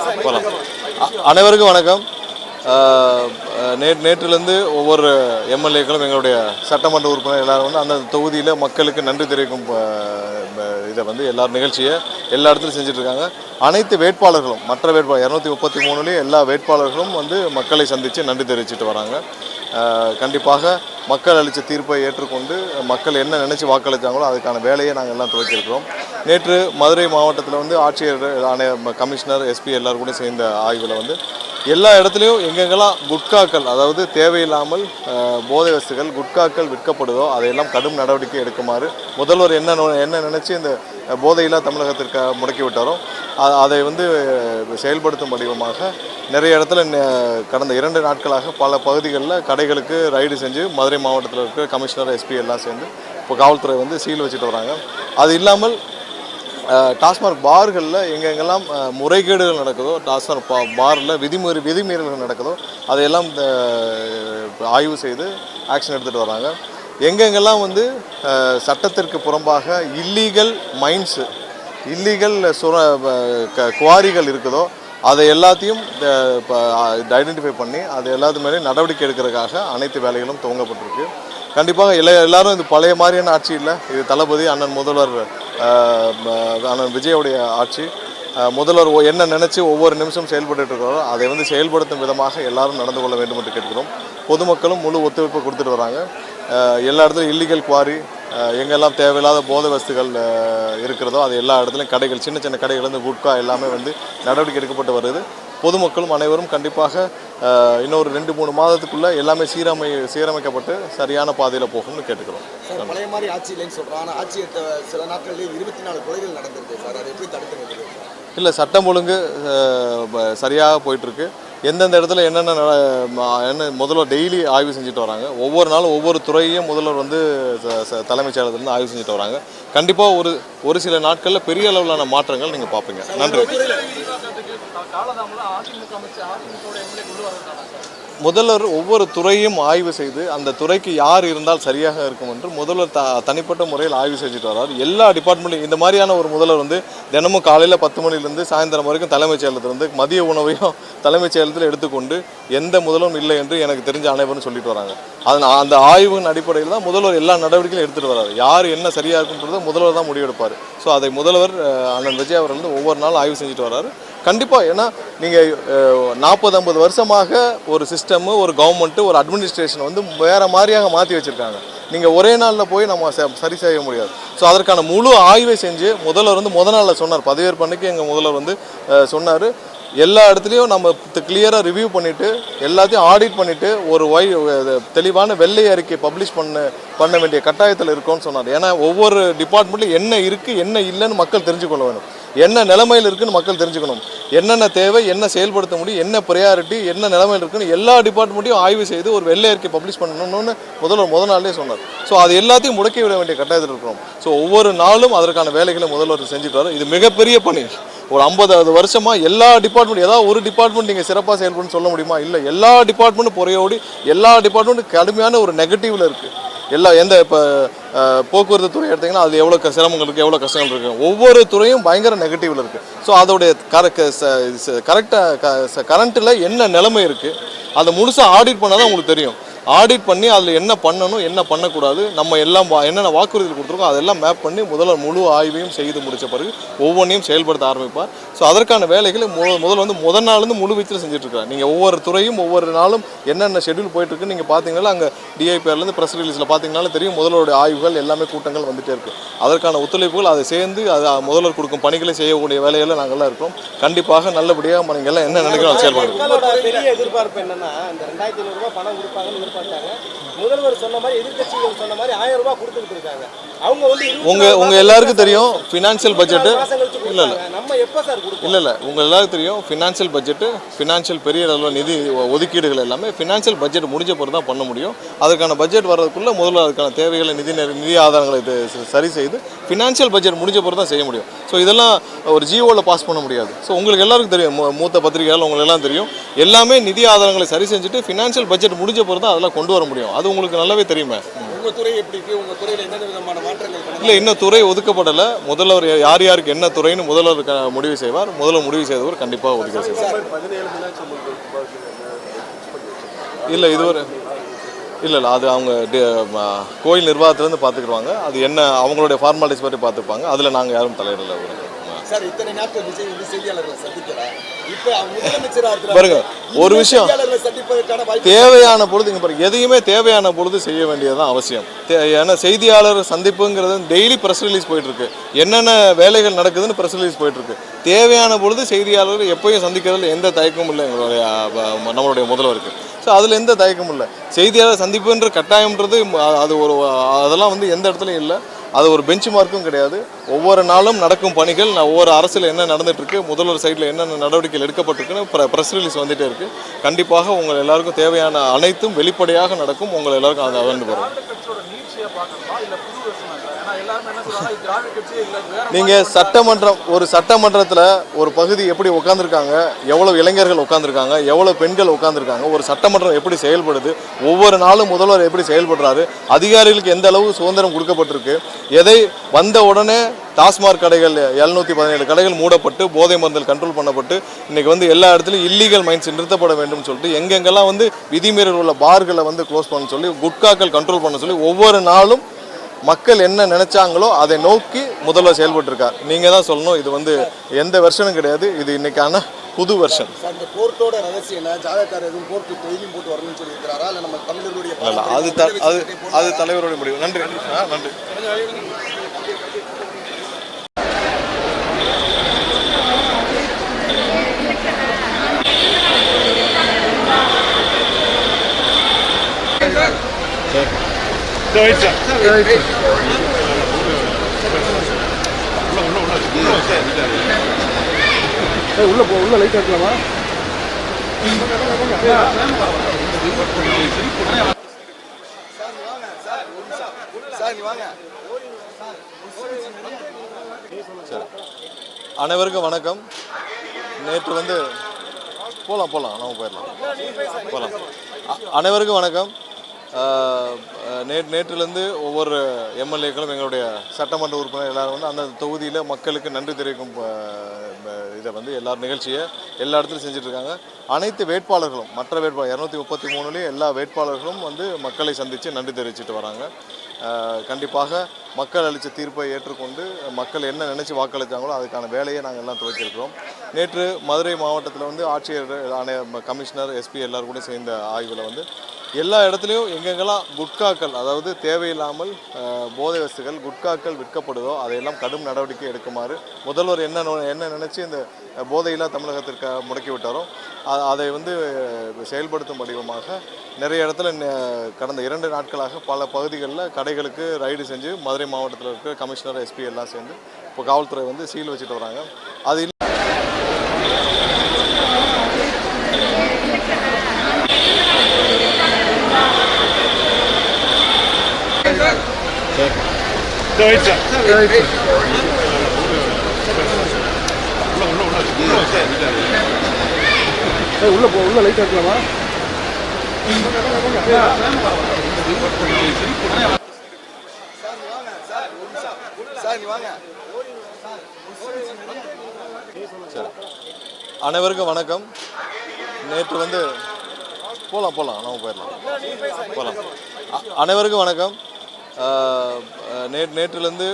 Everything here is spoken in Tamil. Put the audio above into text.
போகலாம். அனைவருக்கும் வணக்கம். நேற்றிலிருந்து ஒவ்வொரு எம்எல்ஏக்களும் எங்களுடைய சட்டமன்ற உறுப்பினர் எல்லாரும் வந்து அந்த தொகுதியில் மக்களுக்கு நன்றி தெரிவிக்கும் இதை வந்து நிகழ்ச்சியை எல்லா இடத்துலையும் செஞ்சுட்ருக்காங்க. அனைத்து வேட்பாளர்களும் மற்ற வேட்பாளர் 233 எல்லா வேட்பாளர்களும் வந்து மக்களை சந்தித்து நன்றி தெரிவிச்சுட்டு வராங்க. கண்டிப்பாக மக்கள் அளித்த தீர்ப்பை ஏற்றுக்கொண்டு மக்கள் என்ன நினச்சி வாக்களித்தாங்களோ அதுக்கான வேலையை நாங்கள் எல்லாம் துவக்கியிருக்கிறோம். நேற்று மதுரை மாவட்டத்தில் வந்து ஆட்சியர், கமிஷனர், எஸ்பி எல்லாரும் கூட சேர்ந்த ஆய்வில் வந்து எல்லா இடத்துலையும் எங்கெங்கெல்லாம் குட்காக்கள், அதாவது தேவையில்லாமல் போதை வஸ்துகள், குட்காக்கள் விற்கப்படுதோ அதையெல்லாம் கடும் நடவடிக்கை எடுக்குமாறு முதல்வர் என்ன நினச்சி இந்த போதையில்லா தமிழகத்திற்கு முடக்கி விட்டாரோ அதை வந்து செயல்படுத்தும் வடிவமாக நிறைய இடத்துல கடந்த 2 நாட்களாக பல பகுதிகளில் கடைகளுக்கு ரைடு செஞ்சு மதுரை மாவட்டத்தில் இருக்கிற கமிஷனர், எஸ்பி எல்லாம் சேர்ந்து இப்போ காவல்துறை வந்து சீல் வச்சுட்டு வராங்க. அது இல்லாமல் டாஸ்மாக் பார்களில் எங்கெங்கெல்லாம் முறைகேடுகள் நடக்குதோ, டாஸ்மாக் பாரில் விதிமீறல்கள் நடக்குதோ அதையெல்லாம் ஆய்வு செய்து ஆக்ஷன் எடுத்துகிட்டு வராங்க. எங்கெங்கெல்லாம் வந்து சட்டத்திற்கு புறம்பாக இல்லீகல் மைன்ஸு, இல்லீகல் குவாரிகள் இருக்குதோ அதை எல்லாத்தையும் ஐடென்டிஃபை பண்ணி அது எல்லாத்து மேலேயும் நடவடிக்கை எடுக்கிறதுக்காக அனைத்து வேலைகளும் துவங்கப்பட்டிருக்கு. கண்டிப்பாக எல்லாரும் இது பழைய மாதிரியான ஆட்சி இல்லை, இது தளபதி அண்ணன் முதல்வர் அண்ணன் விஜயோடைய ஆட்சி. முதல்வர் என்ன நினச்சி ஒவ்வொரு நிமிஷம் செயல்பட்டு இருக்கிறாரோ அதை வந்து செயல்படுத்தும் விதமாக எல்லாரும் நடந்து கொள்ள வேண்டும் என்று கேட்கிறோம். பொதுமக்களும் முழு ஒத்துழைப்பு கொடுத்துட்டு வராங்க. எல்லா இடத்துலையும் இல்லீகல் குவாரி, எங்கெல்லாம் தேவையில்லாத போதை வஸ்துகள் இருக்கிறதோ அது எல்லா இடத்துலையும் கடைகள், சின்ன சின்ன கடைகள் வந்து குட்கா எல்லாமே வந்து நடவடிக்கை எடுக்கப்பட்டு வருது. பொதுமக்களும் அனைவரும் கண்டிப்பாக இன்னொரு 2-3 மாதத்துக்குள்ளே எல்லாமே சீரமைக்கப்பட்டு சரியான பாதையில் போகும்னு கேட்டுக்கிறோம். பழைய மாதிரி ஆட்சி இல்லைன்னு சொல்கிறோம், ஆனால் ஆட்சி சில நாட்களில் 24 கொலைகள் நடந்திருக்கு சார், அதை எப்படி தடுத்து? இல்லை, சட்டம் ஒழுங்கு சரியாக போயிட்டுருக்கு. எந்தெந்த இடத்துல என்ன முதல்வர் டெய்லி ஆய்வு செஞ்சுட்டு வராங்க. ஒவ்வொரு நாளும் ஒவ்வொரு துறையையும் முதல்வர் வந்து தலைமைச் செயலகத்திலிருந்து ஆய்வு செஞ்சுட்டு வராங்க. கண்டிப்பாக ஒரு சில நாட்களில் பெரிய அளவிலான மாற்றங்கள் நீங்கள் பார்ப்பீங்க. நன்றி. முதல்வர் ஒவ்வொரு துறையும் ஆய்வு செய்து அந்த துறைக்கு யார் இருந்தால் சரியாக இருக்கும் என்று முதல்வர் தனிப்பட்ட முறையில் ஆய்வு செஞ்சுட்டு வர்றார். எல்லா டிபார்ட்மெண்ட்லையும் இந்த மாதிரியான ஒரு முதல்வர் வந்து தினமும் காலையில் 10 மணிலேருந்து சாயந்தரம் வரைக்கும் தலைமைச் செயலகத்திலிருந்து மதிய உணவையும் தலைமைச் செயலகத்தில் எடுத்துக்கொண்டு எந்த முதல்வரும் இல்லை என்று எனக்கு தெரிஞ்ச அனைவரும் சொல்லிட்டு வராங்க. அந்த ஆய்வின் அடிப்படையில் தான் முதல்வர் எல்லா நடவடிக்கையும் எடுத்துகிட்டு வர்றாரு. யார் என்ன சரியாக இருக்குன்றதை முதல்வர் தான் முடிவெடுப்பார். ஸோ அதை முதல்வர் அண்ணன் விஜய் அவர்கள் வந்து ஒவ்வொரு நாளும் ஆய்வு செஞ்சுட்டு வர்றாரு. கண்டிப்பாக, ஏன்னா நீங்கள் 40-50 வருஷமாக ஒரு சிஸ்டமு, ஒரு கவர்மெண்ட்டு, ஒரு அட்மினிஸ்ட்ரேஷன் வந்து வேறு மாதிரியாக மாற்றி வச்சுருக்காங்க. நீங்கள் ஒரே நாளில் போய் நம்ம சரி செய்ய முடியாது. ஸோ அதற்கான முழு ஆய்வை செஞ்சு முதல்வர் வந்து நாளில் சொன்னார், பதவியேற்பு அன்னைக்கு எங்கள் முதல்வர் வந்து சொன்னார், எல்லா இடத்துலையும் நம்ம கிளியராக ரிவ்யூ பண்ணிவிட்டு எல்லாத்தையும் ஆடிட் பண்ணிவிட்டு ஒரு தெளிவான வெள்ளை அறிக்கை பப்ளிஷ் பண்ண வேண்டிய கட்டாயத்தில் இருக்கோன்னு சொன்னார். ஏன்னா ஒவ்வொரு டிபார்ட்மெண்ட்லையும் என்ன இருக்குது என்ன இல்லைன்னு மக்கள் தெரிஞ்சுக்கொள்ள வேணும், என்ன நிலைமையில் இருக்குன்னு மக்கள் தெரிஞ்சுக்கணும், என்னென்ன தேவை, என்ன செயல்படுத்த முடியும், என்ன ப்ரையாரிட்டி, என்ன நிலைமையில் இருக்குன்னு எல்லா டிபார்ட்மெண்ட்டையும் ஆய்வு செய்து ஒரு வெள்ளை அறிக்கை பப்ளிஷ் பண்ணணும்னு முதல் நாளே சொன்னார். ஸோ அது எல்லாத்தையும் முடக்கி விட வேண்டிய கட்டாயத்தில் இருக்கிறோம். ஸோ ஒவ்வொரு நாளும் அதற்கான வேலைகளை முதல்வர் செஞ்சுட்டாரு. இது மிகப்பெரிய பணி. ஒரு 50 வருஷமாக எல்லா டிபார்ட்மெண்ட், ஏதாவது ஒரு டிபார்ட்மெண்ட் நீங்கள் சிறப்பாக செயல்படுன்னு சொல்ல முடியுமா? இல்லை, எல்லா டிபார்ட்மெண்ட்டும் பொறையோடி எல்லா டிபார்ட்மெண்ட்டும் கடுமையான ஒரு நெகட்டிவில் இருக்குது. இப்போ போக்குவரத்து துறை எடுத்திங்கன்னா அது எவ்வளோ சிரமங்கள் இருக்குது, எவ்வளோ கஷ்டங்கள் இருக்குது. ஒவ்வொரு துறையும் பயங்கர நெகட்டிவில் இருக்குது. ஸோ அதோடைய கரண்ட்டில் என்ன நிலைமை இருக்குது அதை முழுசாக ஆடிட் பண்ணால் தான் உங்களுக்கு தெரியும். ஆடிட் பண்ணி அதில் என்ன பண்ணணும், என்ன பண்ணக்கூடாது, நம்ம எல்லாம் என்னென்ன வாக்குறுதிகள் கொடுத்துருக்கோம் அதெல்லாம் மேப் பண்ணி முதல்வர் முழு ஆய்வையும் செய்து முடித்த பிறகு ஒவ்வொன்றையும் செயல்படுத்த ஆரம்பிப்பார். ஸோ அதற்கான வேலைகளை முதல் நாள்லேருந்து முழு வீச்சில் செஞ்சுட்ருக்காங்க. நீங்கள் ஒவ்வொரு துறையும் ஒவ்வொரு நாளும் என்னென்ன ஷெட்யூல் போயிட்டுருக்குன்னு நீங்கள் பார்த்தீங்கன்னா அங்கே டிஐபிஆர்லேருந்து ப்ரெஸ் ரிலீஸில் பார்த்தீங்கன்னாலும் தெரியும், முதல்வருடைய ஆய்வுகள் எல்லாமே கூட்டங்கள் வந்துகிட்டே இருக்குது. அதற்கான ஒத்துழைப்புகள் அதை சேர்ந்து முதல்வர் கொடுக்கும் பணிகளை செய்யக்கூடிய வேலையில் நாங்கள்லாம் இருக்கோம். கண்டிப்பாக நல்லபடியாக நீங்கள் எல்லாம் என்ன நினைக்கிறோம் செயல்படுறோம். பெரிய எதிர்பார்ப்பு என்னன்னா, இந்த 2500 ரூபாய் பணம் கொடுப்பாங்கன்னு முதல்வர் சொன்ன மாதிரி, எதிர்க்கட்சிகள் சொன்ன மாதிரி 1000 ரூபாய் கொடுத்துட்டு இருக்காங்க. அவங்க வந்து உங்க எல்லாருக்கும் தெரியும் ஃபினான்ஷியல் பட்ஜெட் இல்லை உங்க எல்லாருக்கும் தெரியும் ஃபினான்ஷியல் பட்ஜெட்டு, ஃபினான்ஷியல் பெரிய அளவில் நிதி ஒதுக்கீடுகள் எல்லாமே ஃபினான்ஷியல் பட்ஜெட் முடிஞ்ச பிறகு தான் பண்ண முடியும். அதுக்கான பட்ஜெட் வர்றதுக்குள்ளே முதல்ல அதுக்கான தேவைகளை நிதி ஆதாரங்களை சரி செய்து ஃபினான்ஷியல் பட்ஜெட் முடிஞ்ச பிறகு தான் செய்ய முடியும். ஸோ இதெல்லாம் ஒரு ஜியோவில் பாஸ் பண்ண முடியாது. ஸோ உங்களுக்கு எல்லாருக்கும் தெரியும், மூத்த பத்திரிகையாளர் உங்களுக்கு எல்லாம் தெரியும், எல்லாமே நிதி ஆதாரங்களை சரி செஞ்சுட்டு ஃபினான்ஷியல் பட்ஜெட் முடிஞ்ச பிறகு தான் அதெல்லாம் கொண்டு வர முடியும். அது உங்களுக்கு நல்லாவே தெரியுமே. உங்கள் துறை எப்படி இருக்குது, உங்கள் துறையில் என்னென்ன விதமான மாற்றங்கள் பண்ணலாம்? இல்லை, இன்னும் துறை ஒதுக்கப்படலை. முதல்வர் யார் யாருக்கு என்ன துறைன்னு முதல்வர் முடிவு செய்வார். முதல்வர் முடிவு செய்தவர் கண்டிப்பாக ஒதுக்க செய்வார். இல்லை இதுவரை இல்லை அது அவங்க கோயில் நிர்வாகத்திலேருந்து பார்த்துக்குருவாங்க. அது என்ன அவங்களுடைய ஃபார்மாலிட்டிஸ் பற்றி பார்த்துப்பாங்க. அதில் நாங்கள் யாரும் தலையிடலை. சார், இத்தனை நாட்கள் விஜய் வந்து செய்தியாளர்களை சந்திக்கல. இப்போ முதலமைச்சராக பாருங்க, ஒரு விஷயம் சந்திப்பதற்கான வாய்ப்பு தேவையான பொழுது இங்கே பாருங்க, எதையுமே தேவையான பொழுது செய்ய வேண்டியதுதான் அவசியம். ஏன்னா செய்தியாளர் சந்திப்புங்கிறது டெய்லி ப்ரெஸ் ரிலீஸ் போயிட்டு இருக்கு. என்னென்ன வேலைகள் நடக்குதுன்னு ப்ரெஸ் ரிலீஸ் போயிட்டு இருக்கு. தேவையான பொழுது செய்தியாளர் எப்பயும் சந்திக்கிறதுல எந்த தயக்கமும் இல்லை நம்மளுடைய முதல்வருக்கு. ஸோ அதில் எந்த தயக்கமும் இல்லை. செய்தியாளர் சந்திப்புன்ற கட்டாயம்ன்றது அது அதெல்லாம் வந்து எந்த இடத்துலையும் இல்லை. அது ஒரு பெஞ்ச் மார்க்கும் கிடையாது. ஒவ்வொரு நாளும் நடக்கும் பணிகள், ஒவ்வொரு அரசில் என்ன நடந்துட்டு இருக்கு, முதல்வர் சைடில் என்னென்ன நடவடிக்கைகள் எடுக்கப்பட்டிருக்குன்னு ப்ரெஸ் ரிலீஸ் வந்துட்டே இருக்கு. கண்டிப்பாக உங்கள் எல்லாருக்கும் தேவையான அனைத்தும் வெளிப்படையாக நடக்கும். உங்கள் எல்லாருக்கும் அதை வந்து வரும். நீங்கள் ஒரு சட்டமன்றத்தில் ஒரு பகுதி எப்படி உட்காந்துருக்காங்க, எவ்வளோ இளைஞர்கள் உட்காந்துருக்காங்க, எவ்வளோ பெண்கள் உட்காந்துருக்காங்க, ஒரு சட்டமன்றம் எப்படி செயல்படுது, ஒவ்வொரு நாளும் முதல்வர் எப்படி செயல்படுறாரு, அதிகாரிகளுக்கு எந்த அளவு சுதந்திரம் கொடுக்கப்பட்டிருக்கு, எதை வந்த உடனே டாஸ்மாக் கடைகள் 717 கடைகள் மூடப்பட்டு போதை மருந்துகள் கண்ட்ரோல் பண்ணப்பட்டு இன்றைக்கி வந்து எல்லா இடத்துலையும் இல்லீகல் மைன்ஸ் நிறுத்தப்பட வேண்டும் சொல்லிட்டு எங்கெங்கெல்லாம் வந்து விதிமீறல் உள்ள பார்களை வந்து க்ளோஸ் பண்ண சொல்லி குட்காக்கள் கண்ட்ரோல் பண்ண சொல்லி ஒவ்வொரு நாளும் மக்கள் என்ன நினைச்சாங்களோ அதை நோக்கி முதல்வர் செயல்பட்டுருக்கார். நீங்கள் தான் சொல்லணும், இது வந்து எந்த வெர்ஷனும் கிடையாது. இது இன்னைக்கான புது வெர்ஷன். அந்த கோர்ட்டோட ரகசியம் என்ன? ஜாதகக்காரர் எதுவும் கோர்ட்டு டெய்லியும் போட்டு வரணும்னு சொல்லியிருக்கிறாரா? இல்லை நம்ம தமிழர்களுடைய அது தலைவருடைய முடிவு. நன்றி. நன்றி. உள்ள லைட் இருக்கலாமா? அனைவருக்கும் வணக்கம். நேற்று வந்து போகலாம் நம்ம போகலாம். அனைவருக்கும் வணக்கம். நேற்றிலிருந்து ஒவ்வொரு எம்எல்ஏக்களும் எங்களுடைய சட்டமன்ற உறுப்பினர் எல்லாரும் வந்து அந்த தொகுதியில் மக்களுக்கு நன்றி தெரிவிக்கும் இதை வந்து நிகழ்ச்சியை எல்லா இடத்துலையும் செஞ்சிட்ருக்காங்க. அனைத்து வேட்பாளர்களும் மற்ற வேட்பாளர் 233 எல்லா வேட்பாளர்களும் வந்து மக்களை சந்தித்து நன்றி தெரிவிச்சுட்டு வராங்க. கண்டிப்பாக மக்கள் அளித்த தீர்ப்பை ஏற்றுக்கொண்டு மக்கள் என்ன நினச்சி வாக்களித்தாங்களோ அதுக்கான வேலையை நாங்கள் எல்லாம் துவக்கியிருக்கிறோம். நேற்று மதுரை மாவட்டத்தில் வந்து ஆட்சியர், கமிஷனர், எஸ்பி எல்லாரும் கூட சேர்ந்த ஆய்வில் வந்து எல்லா இடத்துலையும் எங்கெங்கெல்லாம் குட்காக்கள், அதாவது தேவையில்லாமல் போதை வஸ்துகள் குட்காக்கள் விற்கப்படுதோ அதையெல்லாம் கடும் நடவடிக்கை எடுக்குமாறு முதல்வர் என்ன நினச்சி இந்த போதையில்லா தமிழகத்திற்கு முடக்கி விட்டாரோ அதை வந்து செயல்படுத்தும் வடிவமாக நிறைய இடத்துல கடந்த 2 நாட்களாக பல பகுதிகளில் கடைகளுக்கு ரைடு செஞ்சு மதுரை மாவட்டத்தில் இருக்கிற கமிஷனர், எஸ்பி எல்லாம் சேர்ந்து இப்போ காவல்துறை வந்து சீல் வச்சுட்டு வராங்க. அது உள்ள லைட் இருக்கலாமா? அனைவருக்கும் வணக்கம். நேற்று வந்து போகலாம் நம்ம போகலாம். அனைவருக்கும் வணக்கம். நேற்றிலிருந்து